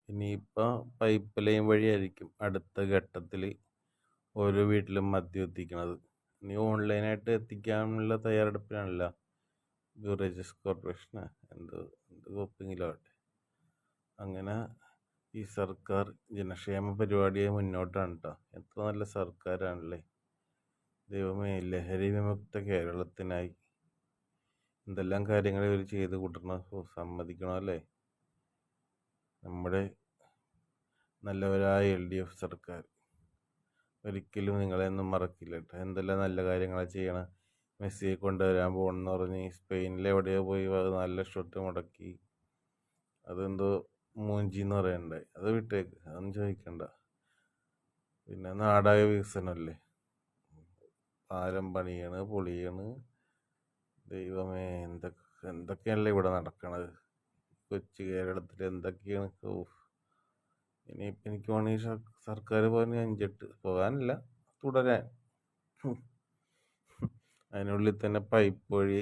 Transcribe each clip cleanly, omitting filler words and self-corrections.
ഇനിയിപ്പോൾ pipe line വഴിയായിരിക്കും അടുത്ത ഘട്ടത്തിൽ ഓരോ വീട്ടിലും മദ്യം എത്തിക്കണത്. ഇനി ഓൺലൈനായിട്ട് എത്തിക്കാനുള്ള തയ്യാറെടുപ്പിലാണല്ലോ ബിവറേജസ് കോർപ്പറേഷന് എന്ത് എന്ത് കോപ്പിങ്ങിലോ ആട്ടെ. അങ്ങനെ ഈ സർക്കാർ ജനക്ഷേമ പരിപാടിയെ മുന്നോട്ടാണ് കേട്ടോ. എത്ര നല്ല സർക്കാരാണല്ലേ. ദൈവമേ, ലഹരി വിമുക്ത കേരളത്തിനായി എന്തെല്ലാം കാര്യങ്ങൾ ഇവർ ചെയ്ത് കൂട്ടണം. സമ്മതിക്കണമല്ലേ നമ്മുടെ നല്ലവരായ LDF സർക്കാർ. ഒരിക്കലും നിങ്ങളെയൊന്നും മറക്കില്ല കേട്ടോ. എന്തെല്ലാം നല്ല കാര്യങ്ങളാണ് ചെയ്യണം. മെസ്സിയെ കൊണ്ടുവരാൻ പോകണമെന്ന് പറഞ്ഞ് സ്പെയിനിലെവിടെയോ പോയി 4 ലക്ഷം മുടക്കി. അതെന്തോ മൂഞ്ചിന്ന് പറയണ്ടേ. അത് വിട്ടേക്ക്, അതൊന്നും ചോദിക്കണ്ട. പിന്നെ നാടക വികസനമല്ലേ, പാലം പണിയാണ്, പൊളിയാണ്. ദൈവമേ, എന്തൊക്കെയാണല്ലേ ഇവിടെ നടക്കണത് കൊച്ചു കേരളത്തിൽ. എന്തൊക്കെയാണ്. ഇനിയിപ്പോൾ എനിക്ക് വേണമെങ്കിൽ സർക്കാർ പറഞ്ഞ് പോകാനല്ല, തുടരാൻ. അതിനുള്ളിൽ തന്നെ പൈപ്പ് വഴി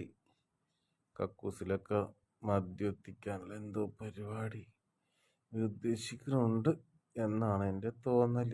കക്കൂസിലൊക്കെ മദ്യം എത്തിക്കാനുള്ള എന്തോ പരിപാടി ഉദ്ദേശിക്കുന്നുണ്ട് എന്നാണ് എൻ്റെ തോന്നൽ.